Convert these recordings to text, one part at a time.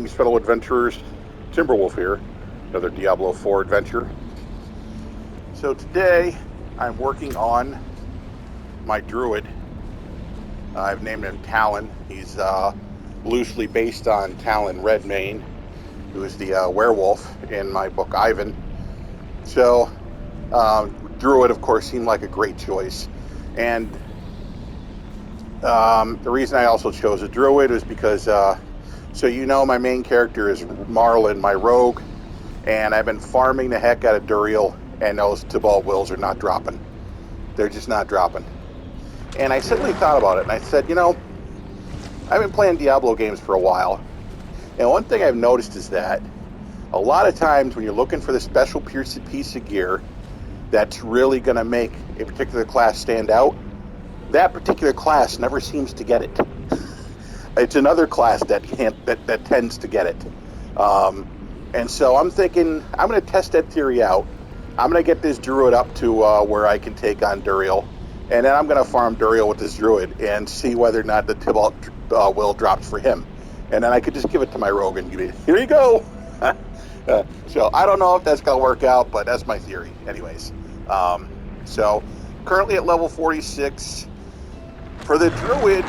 Fellow adventurers, Timberwolf here, another Diablo 4 adventure. So today I'm working on my druid. I've named him Talon. He's loosely based on Talon Redmane, who is the werewolf in my book Ivan. So druid, of course, seemed like a great choice, and the reason I also chose a druid is because so you know my main character is Marlin, my rogue, and I've been farming the heck out of Duriel, and those Tibalt wills are not dropping. They're just not dropping. And I suddenly thought about it, and I said, you know, I've been playing Diablo games for a while, and one thing I've noticed is that a lot of times when you're looking for the special piece of gear that's really going to make a particular class stand out, that particular class never seems to get it. It's another class that tends to get it. And so I'm thinking I'm going to test that theory out. I'm going to get this druid up to where I can take on Duriel, and then I'm going to farm Duriel with this druid and see whether or not the Tibalt will drops for him. And then I could just give it to my rogue and here you go. So I don't know if that's going to work out, but that's my theory. Anyways, so currently at level 46. For the druid,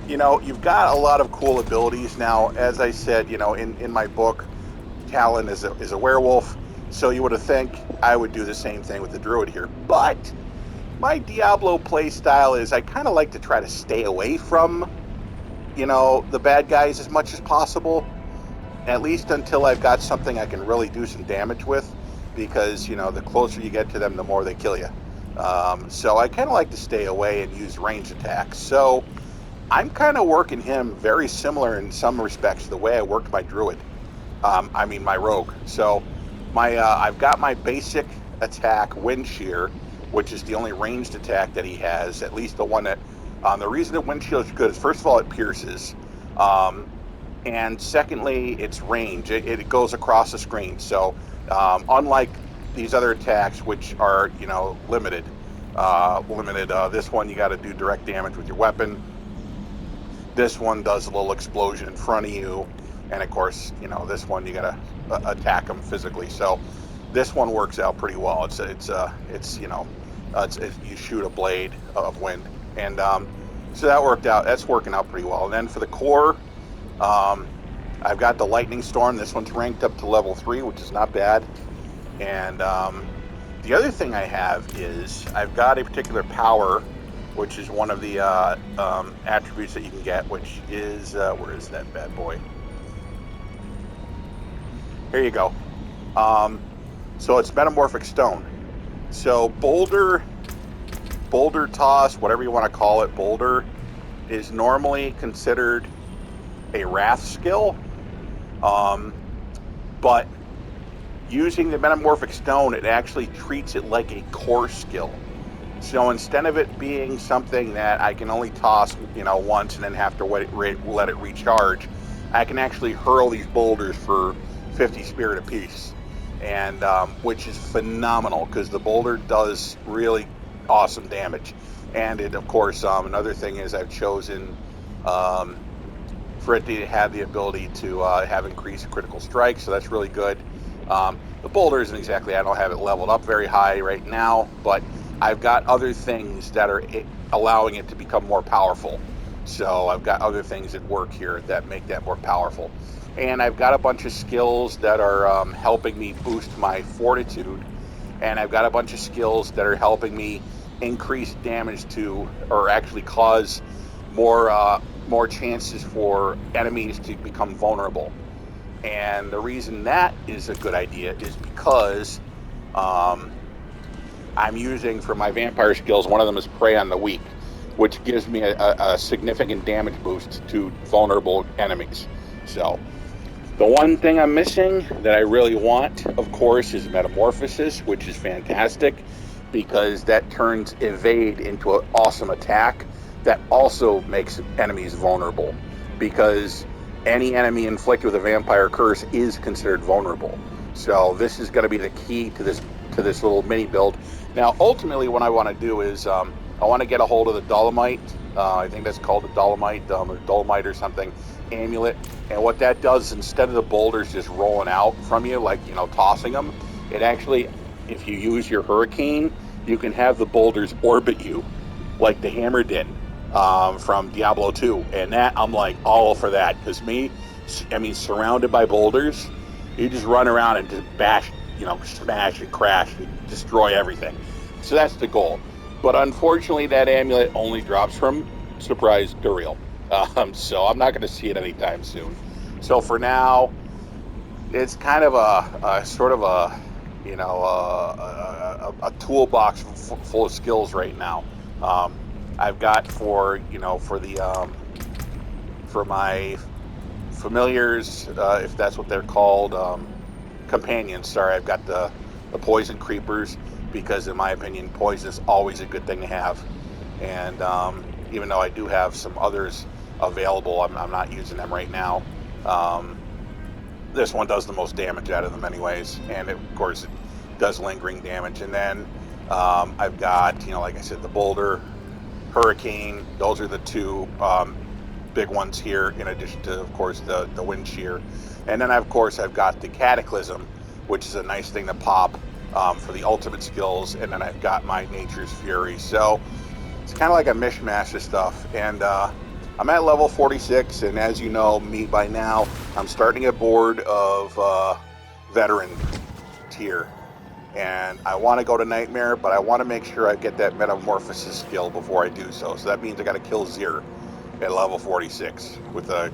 you know, you've got a lot of cool abilities now. As I said, you know, in my book, Talon is a werewolf, so you would have think I would do the same thing with the druid here. But my Diablo play style is I kind of like to try to stay away from, you know, the bad guys as much as possible, at least until I've got something I can really do some damage with, because, you know, the closer you get to them, the more they kill you. So I kind of like to stay away and use range attacks. So I'm kind of working him very similar in some respects to the way I worked my druid. My rogue. So I've got my basic attack, Wind Shear, which is the only ranged attack that he has, at least the one that... the reason that Wind Shear is good is, first of all, it pierces. And secondly, it's range. It goes across the screen. So unlike these other attacks, which are, you know, limited, this one you got to do direct damage with your weapon. This one does a little explosion in front of you, and of course, you know, this one you got to attack them physically. So this one works out pretty well. It's you know, you shoot a blade of wind, and so that worked out. That's working out pretty well. And then for the core, I've got the lightning storm. This one's ranked up to level 3, which is not bad. And the other thing I have is I've got a particular power, which is one of the attributes that you can get, which is, where is that bad boy? Here you go. So it's Metamorphic Stone. So Boulder Toss, whatever you want to call it, Boulder, is normally considered a Wrath skill. But using the Metamorphic Stone, it actually treats it like a core skill. So instead of it being something that I can only toss, you know, once and then have to let it recharge, I can actually hurl these boulders for 50 spirit apiece, and which is phenomenal because the boulder does really awesome damage. And it, of course, another thing is I've chosen for it to have the ability to have increased critical strike, so that's really good. The boulder isn't exactly, I don't have it leveled up very high right now, but I've got other things that are allowing it to become more powerful. So I've got other things that work here that make that more powerful. And I've got a bunch of skills that are helping me boost my fortitude. And I've got a bunch of skills that are helping me increase damage to, or actually cause more chances for enemies to become vulnerable. And the reason that is a good idea is because I'm using, for my vampire skills, one of them is Prey on the Weak, which gives me a significant damage boost to vulnerable enemies. So the one thing I'm missing that I really want, of course, is Metamorphosis, which is fantastic because that turns Evade into an awesome attack that also makes enemies vulnerable, because any enemy inflicted with a vampire curse is considered vulnerable. So this is going to be the key to this little mini build. Now, ultimately, what I want to do is I want to get a hold of the Dolomite. I think that's called the Dolomite, or Dolomite or something. amulet, and what that does, instead of the boulders just rolling out from you, like, you know, tossing them, it actually, if you use your hurricane, you can have the boulders orbit you, like the hammer did from Diablo 2. And that, I'm like all for that, because surrounded by boulders, you just run around and just bash, you know, smash and crash and destroy everything. So that's the goal. But unfortunately, that amulet only drops from Surprise Duriel. So I'm not going to see it anytime soon. So for now, it's kind of a sort of a, you know, a toolbox full of skills right now. I've got for my familiars, if that's what they're called, companions. Sorry, I've got the poison creepers, because in my opinion, poison is always a good thing to have. And even though I do have some others available, I'm not using them right now. This one does the most damage out of them anyways, and of course it does lingering damage. And then I've got, you know, like I said, the boulder, hurricane. Those are the two big ones here, in addition to, of course, the wind shear. And then of course I've got the cataclysm, which is a nice thing to pop for the ultimate skills. And then I've got my nature's fury. So it's kind of like a mishmash of stuff. And I'm at level 46, and as you know me by now, I'm starting to get bored of veteran tier. And I want to go to Nightmare, but I want to make sure I get that Metamorphosis skill before I do so. So that means I got to kill Zir at level 46 with a...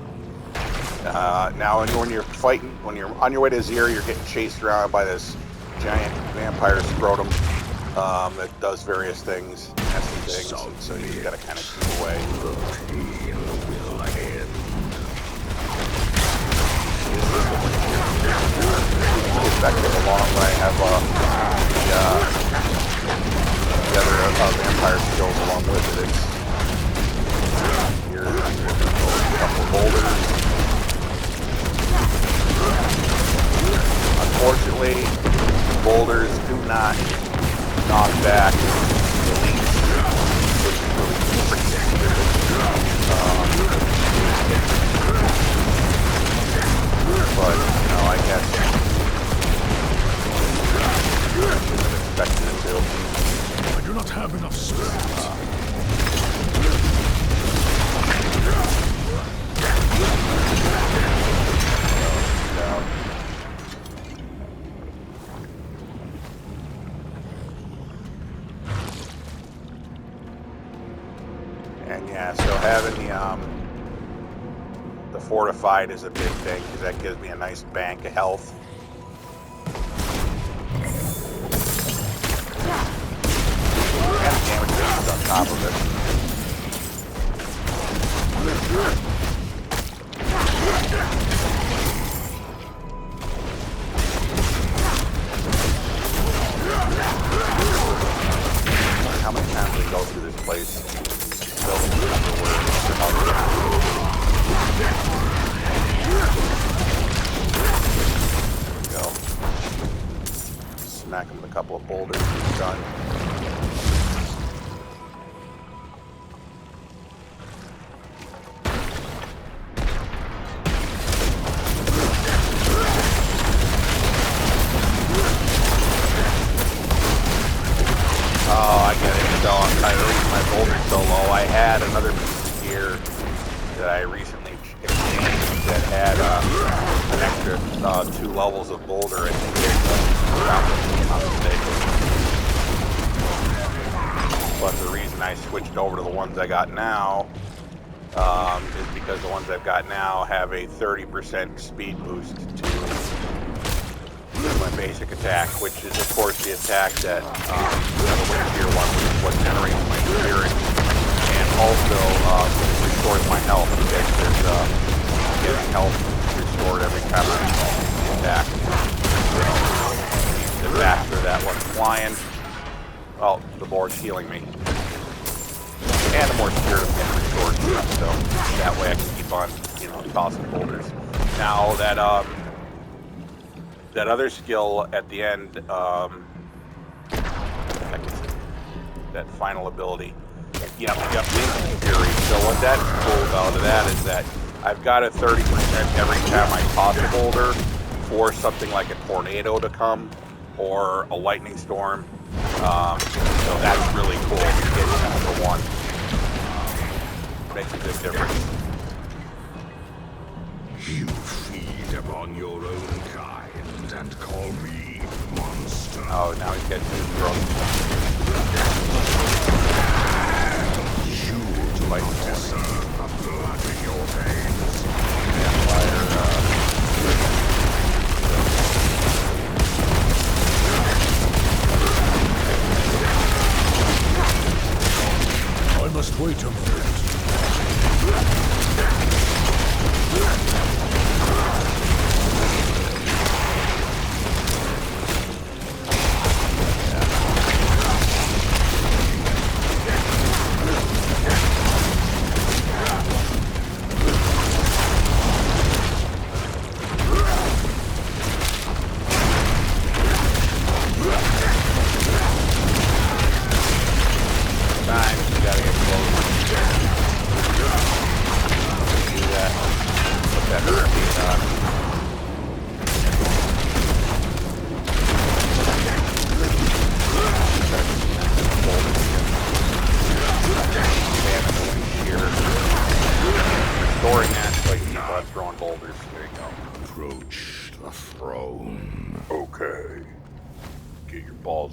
now when you're fighting, when you're on your way to Zir, you're getting chased around by this giant vampire scrotum that does various things, nasty things, and so you got to kind of keep away. Effective along when I have the other vampire skills along with it. Here's a couple of boulders. Unfortunately, boulders do not knock back the leaks, which is really pretty stupid. But, you know, I guess I expected it to. I do not have enough space. And yeah, so having the fortified is a big thing, because that gives me a nice bank of health. And damage is on top of it. How many times we go through this place? There we go. Smack him with a couple of boulders. He's done. Oh, I get it. So I'm trying to reach my boulder so low. I had another piece of gear that I recently exchanged that had an extra 2 levels of boulder. I think if I'm mistaken. But the reason I switched over to the ones I got now is because the ones I've got now have a 30% speed boost to my basic attack, which is of course the attack that the wind shear one, which is what generates my spirit, and also restores my health, because there's getting health restored every time I attack. So the faster that one's flying, well, the more it's healing me, and the more spirit I'm getting restored to. So that way I can keep on, you know, tossing boulders. Now that other skill at the end, that final ability, yep, Fury. So what that's cool about that is that I've got a 30% every time I toss a boulder for something like a tornado to come or a lightning storm. So that's really cool to get 10 for 1. Makes a big difference. You feed upon your own kind and call me monster. Oh, now he's getting his throat. You do not deserve the blood in your veins. I must wait a moment.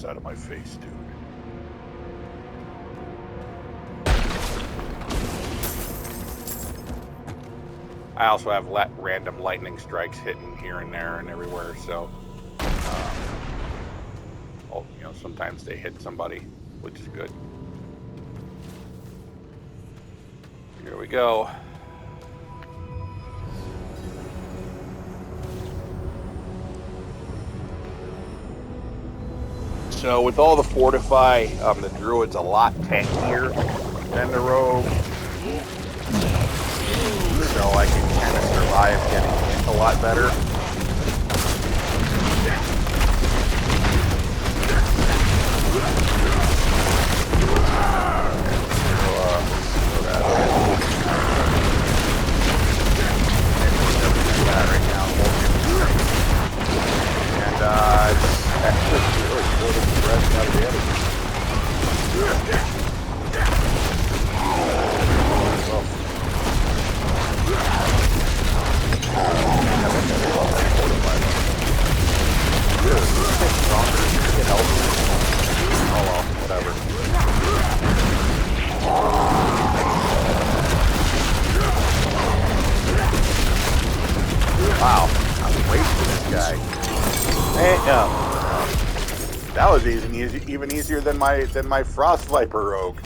Out of my face, dude. I also have random lightning strikes hitting here and there and everywhere, so you know, sometimes they hit somebody, which is good. Here we go. So with all the fortify, the druid's a lot tankier than the rogue. So I can kind of survive getting hit a lot better. Wow, I'm racing this guy. Damn. That was even easier than my Frost Viper rogue.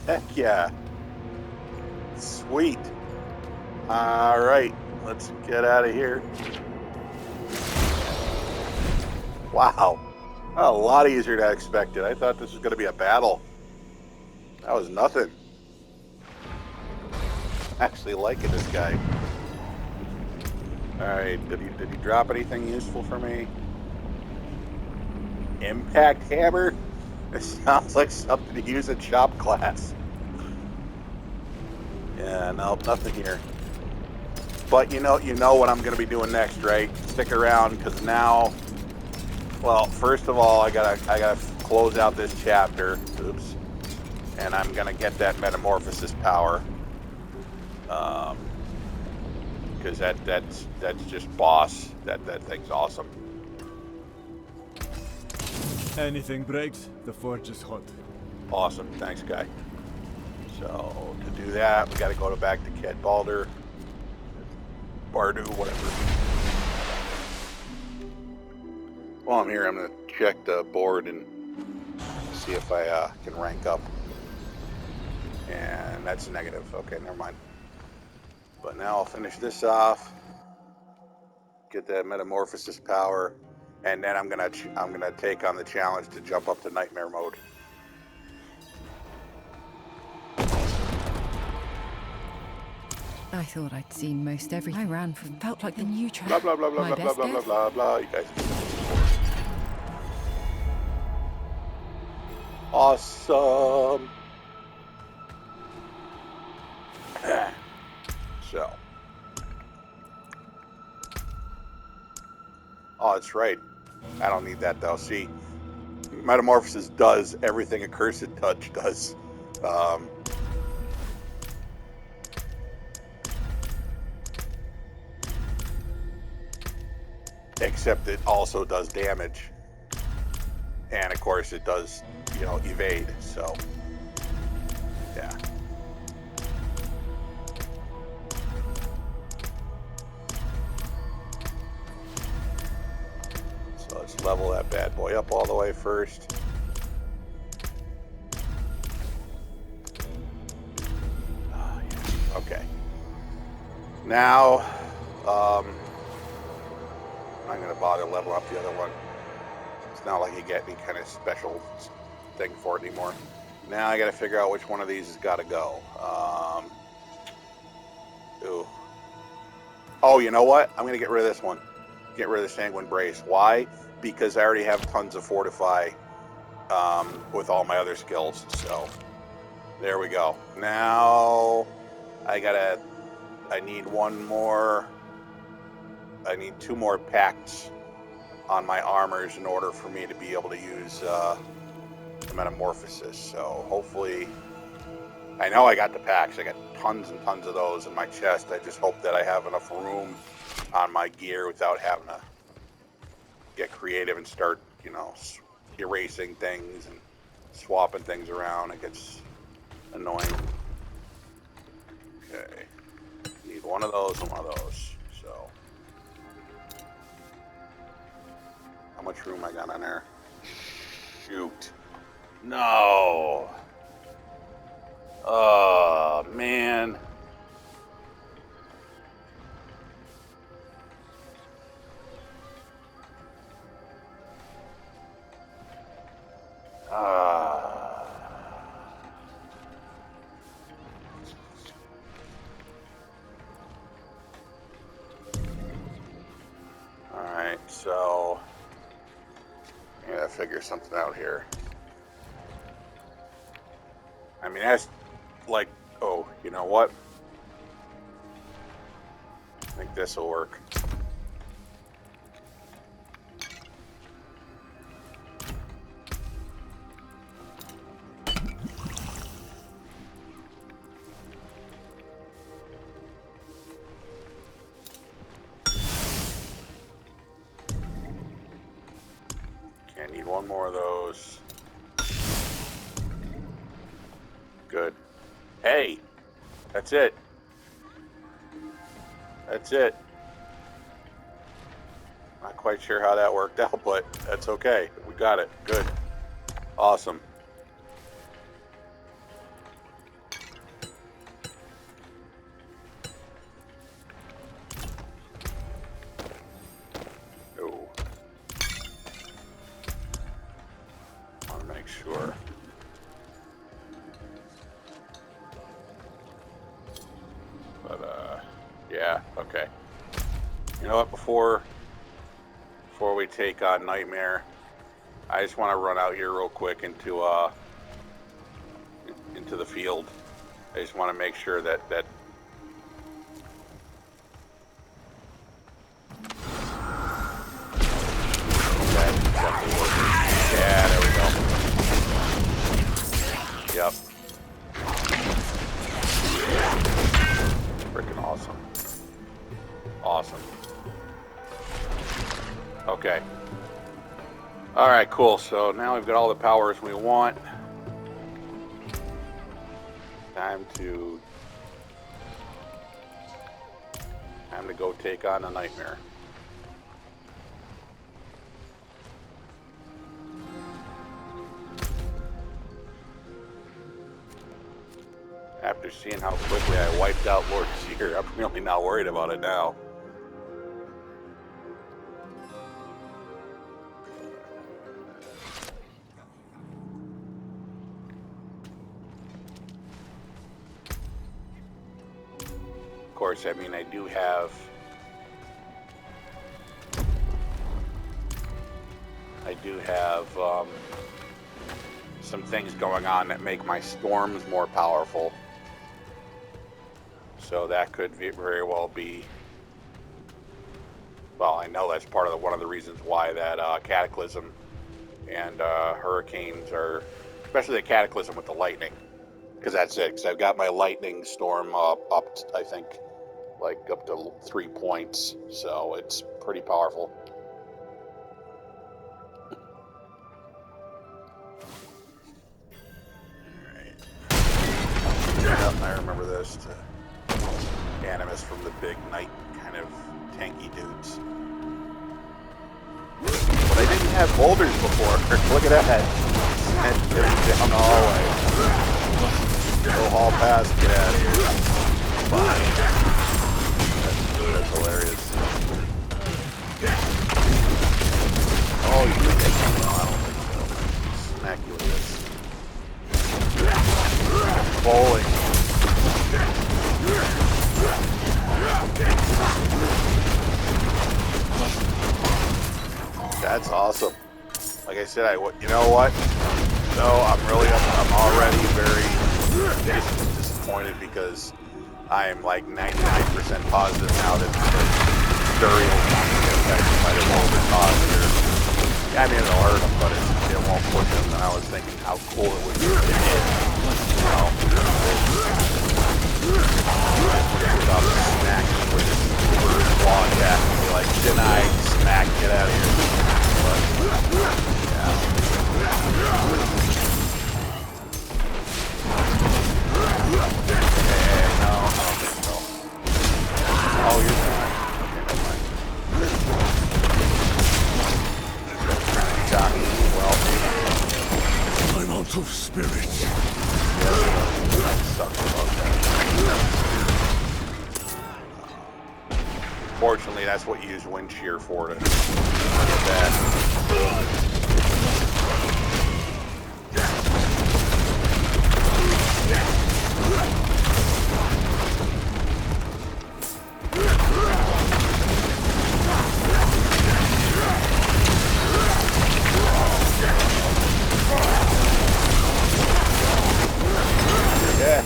Heck yeah. Sweet. Alright, let's get out of here. Wow. A lot easier than I expected. I thought this was going to be a battle. That was nothing. Actually liking this guy. Alright, did he drop anything useful for me? Impact hammer? It sounds like something to use in shop class. Yeah, no, nothing here. But you know what I'm going to be doing next, right? Stick around, because now, well, first of all, I gotta close out this chapter. Oops. And I'm going to get that metamorphosis power. Because that's just boss. That thing's awesome. Anything breaks, the forge is hot. Awesome, thanks, guy. So to do that, we got to go back to Ked Balder, Bardu, whatever. While I'm here, I'm gonna check the board and see if I can rank up. And that's negative. Okay, never mind. But now I'll finish this off, get that metamorphosis power, and then I'm gonna take on the challenge to jump up to nightmare mode. I thought I'd seen most everything. I ran from felt like the new track. Blah blah blah blah blah blah blah blah blah blah. You guys. Awesome. Oh, that's right. I don't need that though. See, Metamorphosis does everything a Cursed Touch does. Except it also does damage. And of course it does, you know, evade, so yeah. So let's level that bad boy up all the way first. Okay. Now, I'm not going to bother leveling up the other one. It's not like you get any kind of special thing for it anymore. Now I got to figure out which one of these has got to go. Ooh. Oh, you know what? I'm going to get rid of this one. Get rid of the Sanguine Brace. Why? Because I already have tons of Fortify with all my other skills. So there we go. Now I need one more. I need 2 more pacts on my armors in order for me to be able to use the Metamorphosis. So hopefully, I know I got the packs. I got tons and tons of those in my chest. I just hope that I have enough room on my gear without having to get creative and start, you know, erasing things and swapping things around. It gets annoying. Okay. Need one of those and one of those. So how much room I got on there? Shoot. No. Oh, man. Alright, so I gotta figure something out here. I mean, that's like, oh, you know what? I think this will work. Okay, I need one more of those. Good. Hey, that's it. That's it. Not quite sure how that worked out, but that's okay. We got it. Good. Awesome. Oh. I want to make sure. But, yeah, okay. You know what, before we take on Nightmare, I just want to run out here real quick into the field. I just want to make sure that okay, definitely working. Yeah, there we go. Yep. Freaking awesome. Awesome. Okay. Alright, cool. So now we've got all the powers we want. Time to go take on a Nightmare. After seeing how quickly I wiped out Lord Seer, I'm really not worried about it now. Of course, I mean, I do have some things going on that make my storms more powerful. So that could very well be Well, I know that's part of one of the reasons why that Cataclysm and Hurricanes are, especially the Cataclysm with the lightning, because that's it. Because I've got my Lightning Storm up, I think, like up to 3 points, so it's pretty powerful. Yep, I remember this. Animus from the big knight kind of tanky dudes. But I didn't have boulders before. Look at that. And down the hallway. Go hall past, get out of here. Fine. That's hilarious. Oh, you think I can? No, I don't think so. Smack you with this. Bowling. That's awesome. Like I said, you know what? No, I'm already very disappointed because I am like 99% positive now that Duriel is not going to get affected by the roller cost here. I mean, it'll hurt him, but it won't push him. And I was thinking how cool it would be if it did. You know? Stop smacking with his claw attack and be like, denied, smack, get out of here. But, yeah. No, I don't think so. Oh, you're fine. Okay, never mind. Well. I'm out of spirit. That sucks about that. Fortunately, that's what you use wind shear for to get that.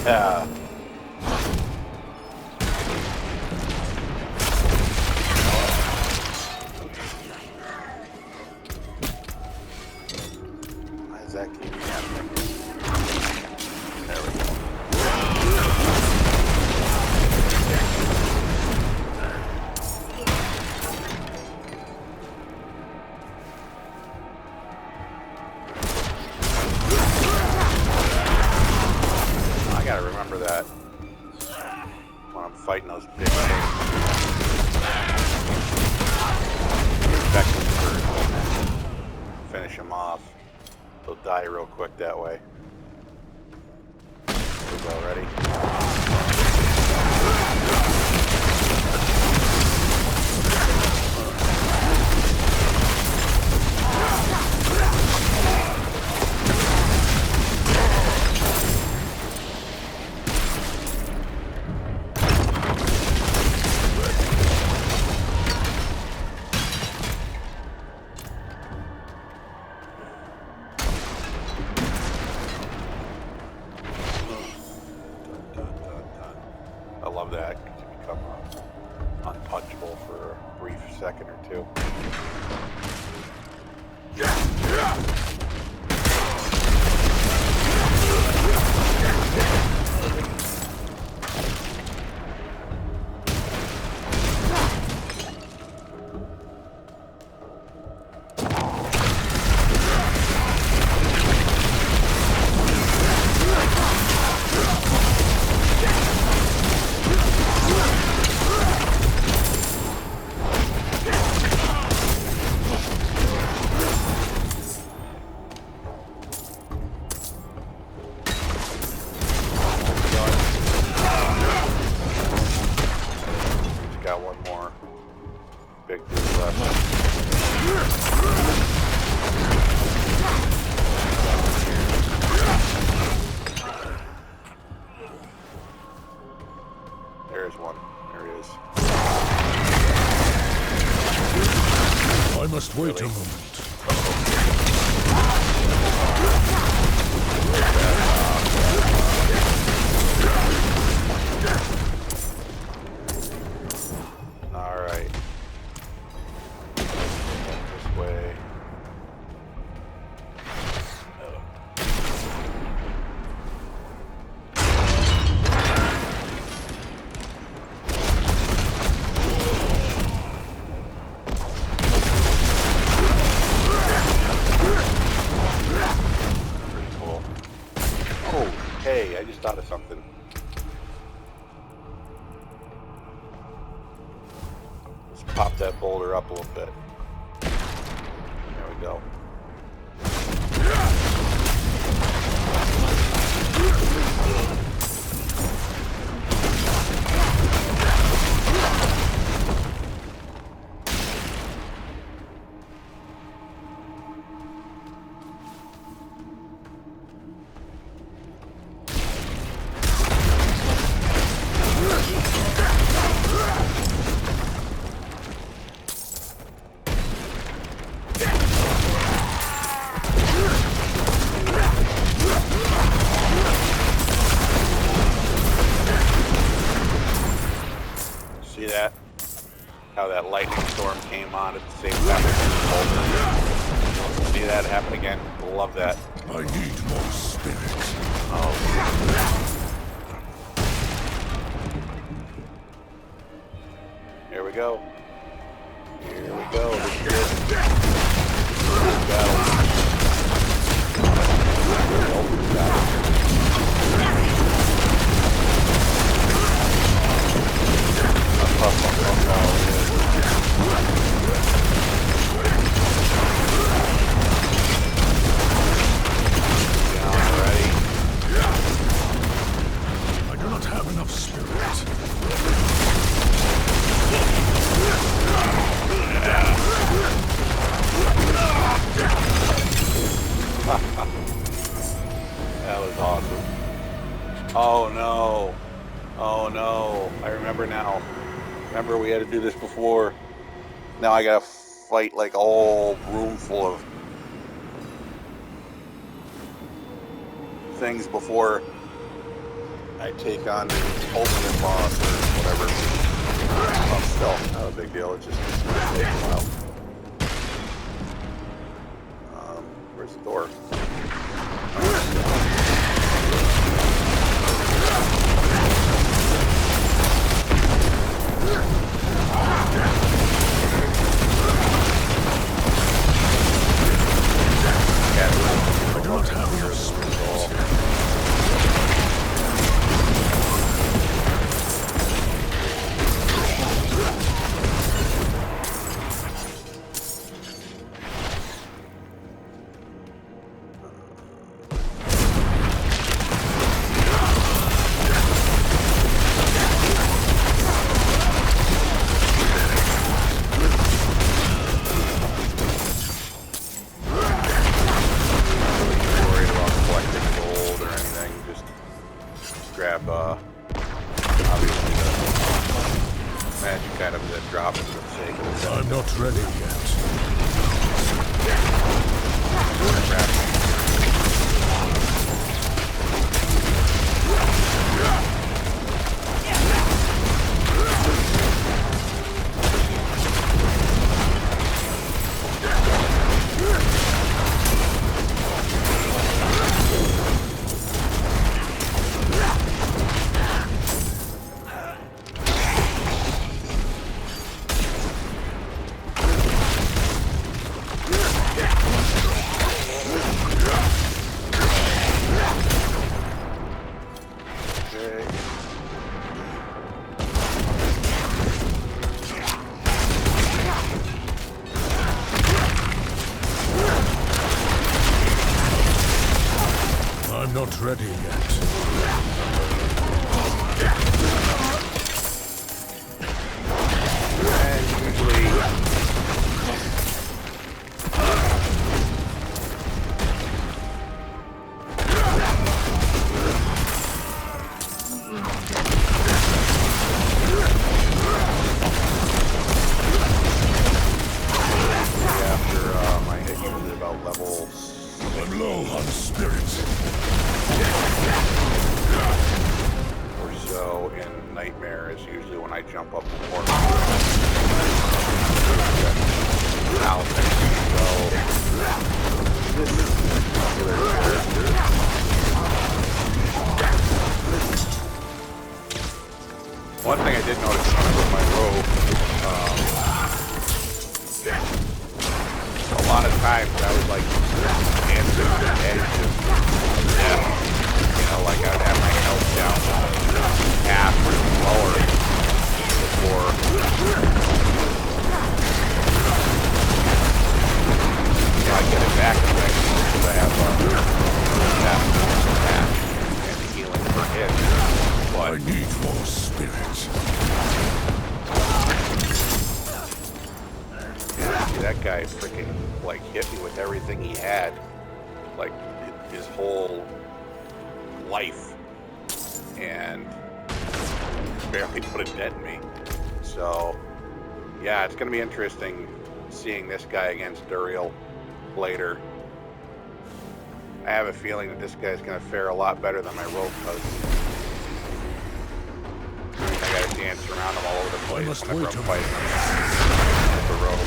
Yeah. Why is that keep happening? There we go. I gotta remember that when I'm fighting those big things. Effective first. Finish them off. They'll die real quick that way. Here we go, ready? I love that because you become untouchable for a brief second or two. Got one more big dude left. There's one. There he is. I must wait a moment. thought of something. Let's pop that boulder up a little bit. There we go. See that? How that lightning storm came on at the same time. See that happen again? Love that. I need more spirit. Oh. Here we go. Here we go. This is it. Battle. I do not have enough spirit. That was awesome. Oh no. Oh no. I remember now. Remember we had to do this before. Now I gotta fight like a whole room full of things before I take on the ultimate boss or whatever. Still, not a big deal. It just takes a while. Where's the door? I don't have enough spirit. Obviously the magic items that drop for the sake of it. I'm not ready I'm not ready yet. And usually after I hit usually about level I'm low on spirit. or so in Nightmare is usually when I jump up the corner. Now so this particular character. One thing I did notice when I put my robe, a lot of times I would like answer the edge of death. You know, like I would have my health down half or lower before I get it back eventually because I have attack and healing per hit. But I need more spirit. see, that guy freaking like hit me with everything he had, like his whole life, and barely put a dent in me. So yeah, it's gonna be interesting seeing this guy against Duriel later. I have a feeling that this guy's gonna fare a lot better than my rogue does. I gotta dance around him all over the place whenever I'm fighting him with the rogue.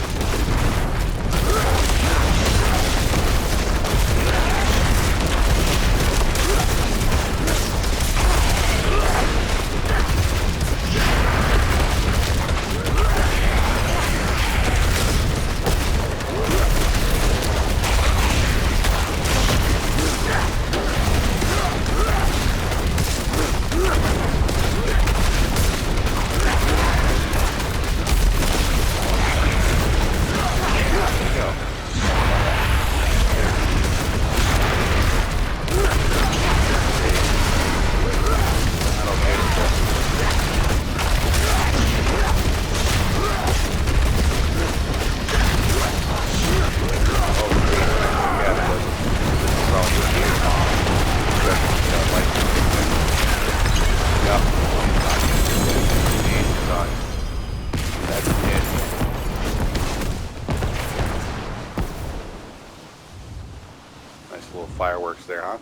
Fireworks there, huh?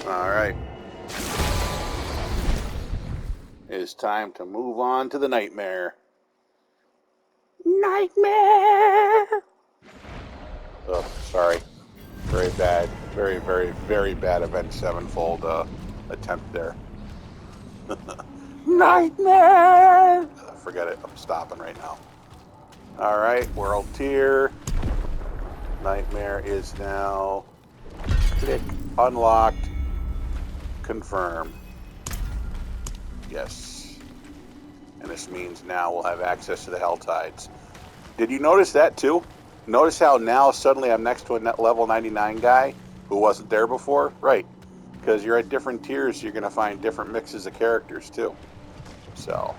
All right. It's time to move on to the nightmare. Nightmare! Oh, sorry. Very bad. Very, very, very bad Avenged Sevenfold attempt there. Nightmare! Forget it. I'm stopping right now. All right. World tier. Nightmare is now... Click unlocked, confirm. Yes. And this means now we'll have access to the Helltides. Did you notice that too? Notice how now suddenly I'm next to a level 99 guy who wasn't there before? Right. Because you're at different tiers, so you're going to find different mixes of characters too. So.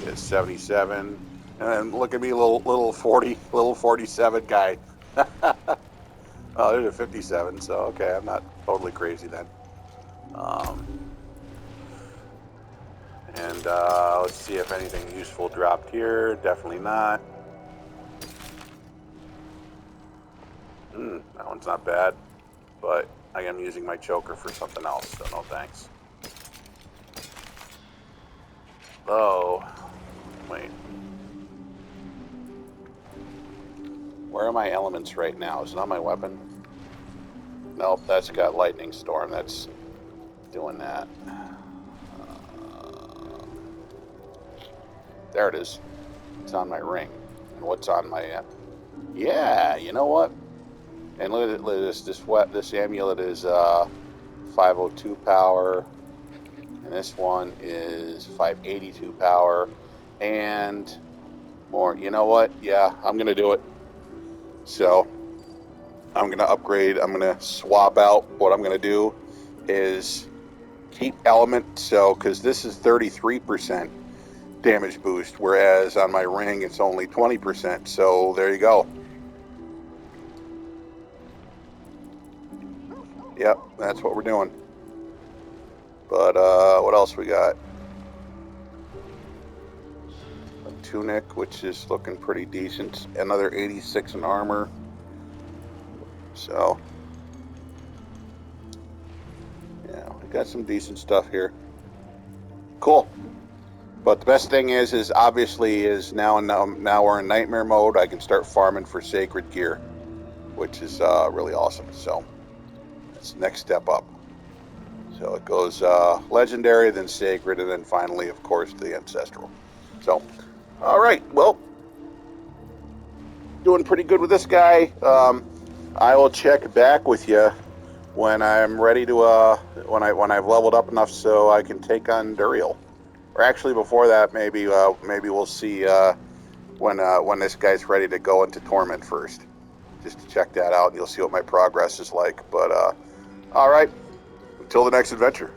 It's 77. And look at me, little 47 guy. Oh, there's a 57, so okay, I'm not totally crazy then. Let's see if anything useful dropped here. Definitely not. That one's not bad, but I am using my choker for something else, so no thanks. Oh, wait. Where are my elements right now? Is it on my weapon? Nope, that's got lightning storm. That's doing that. There it is. It's on my ring. And what's on my... yeah, you know what? And look at this. This amulet is 502 power. And this one is 582 power. And more. You know what? Yeah, I'm going to do it. So... I'm going to upgrade. I'm going to swap out. What I'm going to do is keep element. So, because this is 33% damage boost, whereas on my ring it's only 20%. So there you go. Yep, that's what we're doing. But what else we got? A tunic, which is looking pretty decent. Another 86 in armor. So, yeah, we got some decent stuff here. Cool. But the best thing is obviously now we're in nightmare mode. I can start farming for sacred gear, which is really awesome. So that's the next step up. So it goes legendary, then sacred, and then finally, of course, the ancestral. So, all right. Well, doing pretty good with this guy. I will check back with you when I'm ready to when I've leveled up enough so I can take on Duriel. Or actually, before that, maybe we'll see when this guy's ready to go into Torment first, just to check that out, and you'll see what my progress is like. But all right, until the next adventure.